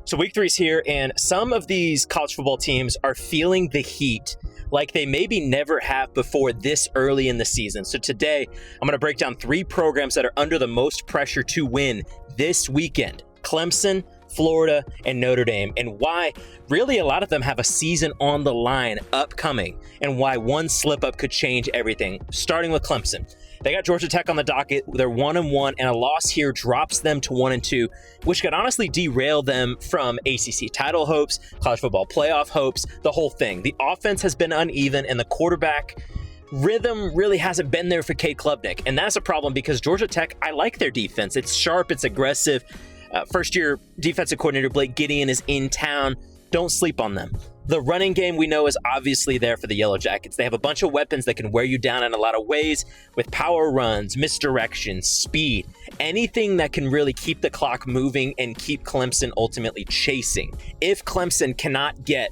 So week 3 is here, and some of these college football teams are feeling the heat like they maybe never have before this early in the season. So today, I'm going to break down 3 programs that are under the most pressure to win this weekend. Clemson, Florida, and Notre Dame, and why really a lot of them have a season on the line upcoming, and why one slip up could change everything. Starting with Clemson. They got Georgia Tech on the docket. They're 1-1, and a loss here drops them to 1-2, which could honestly derail them from ACC title hopes, college football playoff hopes, the whole thing. The offense has been uneven, and the quarterback rhythm really hasn't been there for Cade Klubnik, and that's a problem because Georgia Tech, I like their defense. It's sharp, it's aggressive. First-year defensive coordinator Blake Gideon is in town. Don't sleep on them. The running game we know is obviously there for the Yellow Jackets. They have a bunch of weapons that can wear you down in a lot of ways with power runs, misdirection, speed, anything that can really keep the clock moving and keep Clemson ultimately chasing. If Clemson cannot get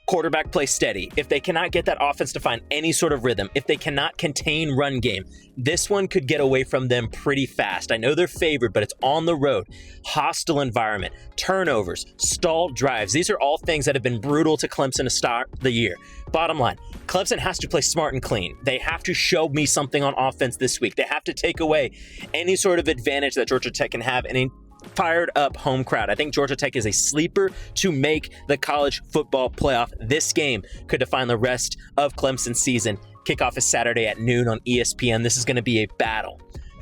quarterback play steady, if they cannot get that offense to find any sort of rhythm, if they cannot contain run game, this one could get away from them pretty fast. I know they're favored, but it's on the road. Hostile environment, turnovers, stalled drives. These are all things that have been brutal to Clemson to start the year. Bottom line, Clemson has to play smart and clean. They have to show me something on offense this week. They have to take away any sort of advantage that Georgia Tech can have and fired up home crowd. I think Georgia Tech is a sleeper to make the college football playoff. This game could define the rest of Clemson's season. Kickoff is Saturday at noon on ESPN. This is going to be a battle.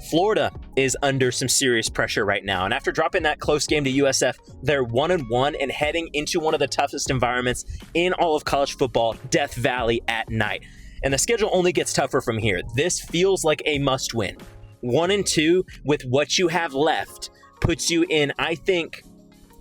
Florida is under some serious pressure right now, and after dropping that close game to USF, they're 1-1 and heading into one of the toughest environments in all of college football, Death Valley at night. And the schedule only gets tougher from here. This feels like a must-win. 1-2 with what you have left puts you in, I think,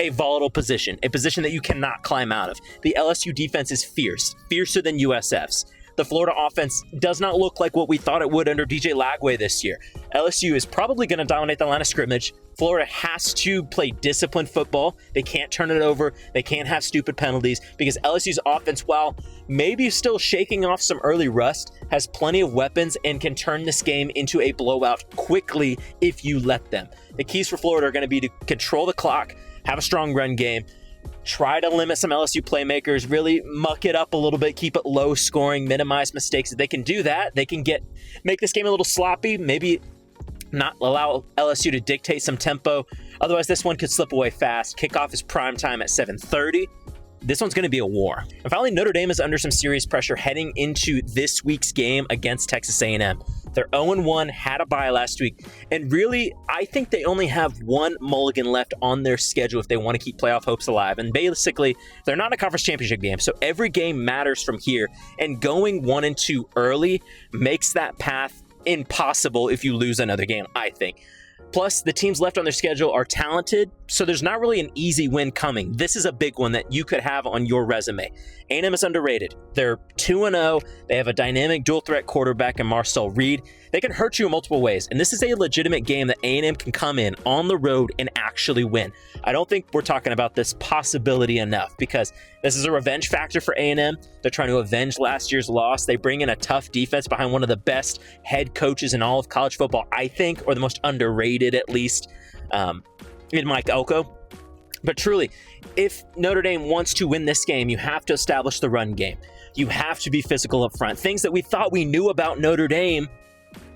a volatile position, a position that you cannot climb out of. The LSU defense is fierce, fiercer than USF's. The Florida offense does not look like what we thought it would under DJ Lagway this year. LSU is probably going to dominate the line of scrimmage. Florida has to play disciplined football. They can't turn it over. They can't have stupid penalties because LSU's offense, while maybe still shaking off some early rust, has plenty of weapons and can turn this game into a blowout quickly if you let them. The keys for Florida are going to be to control the clock, have a strong run game, try to limit some LSU playmakers, really muck it up a little bit, keep it low scoring, minimize mistakes. If they can do that, they can make this game a little sloppy, maybe not allow LSU to dictate some tempo. Otherwise, this one could slip away fast. Kickoff is prime time at 7:30. This one's going to be a war. And finally, Notre Dame is under some serious pressure heading into this week's game against Texas A&M. They're 0-1, had a bye last week, and really, I think they only have one mulligan left on their schedule if they want to keep playoff hopes alive. And basically, they're not a conference championship game, so every game matters from here, and going 1-2 early makes that path impossible if you lose another game, I think. Plus, the teams left on their schedule are talented, so there's not really an easy win coming. This is a big one that you could have on your resume. A&M is underrated. They're 2-0. They have a dynamic dual-threat quarterback in Marcel Reed. They can hurt you in multiple ways, and this is a legitimate game that A&M can come in on the road and actually win. I don't think we're talking about this possibility enough because this is a revenge factor for A&M. They're trying to avenge last year's loss. They bring in a tough defense behind one of the best head coaches in all of college football, I think, or the most underrated at least, in Mike Elko. But truly, if Notre Dame wants to win this game, you have to establish the run game. You have to be physical up front. Things that we thought we knew about Notre Dame,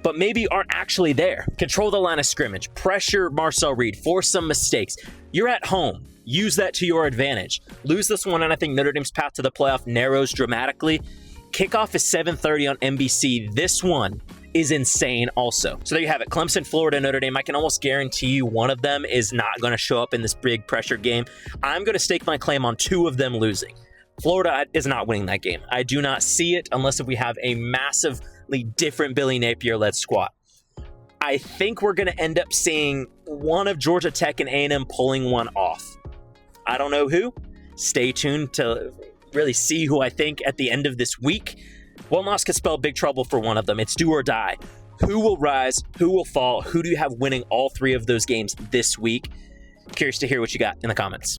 but maybe aren't actually there. Control the line of scrimmage. Pressure Marcel Reed. Force some mistakes. You're at home. Use that to your advantage. Lose this one, and I think Notre Dame's path to the playoff narrows dramatically. Kickoff is 7:30 on NBC. This one is insane also. So there you have it. Clemson, Florida, Notre Dame. I can almost guarantee you one of them is not going to show up in this big pressure game. I'm going to stake my claim on 2 of them losing. Florida is not winning that game. I do not see it unless if we have a massively different Billy Napier-led squad. I think we're going to end up seeing one of Georgia Tech and A&M pulling one off. I don't know who. Stay tuned to really see who I think at the end of this week. One loss could spell big trouble for one of them. It's do or die. Who will rise? Who will fall? Who do you have winning all 3 of those games this week? Curious to hear what you got in the comments.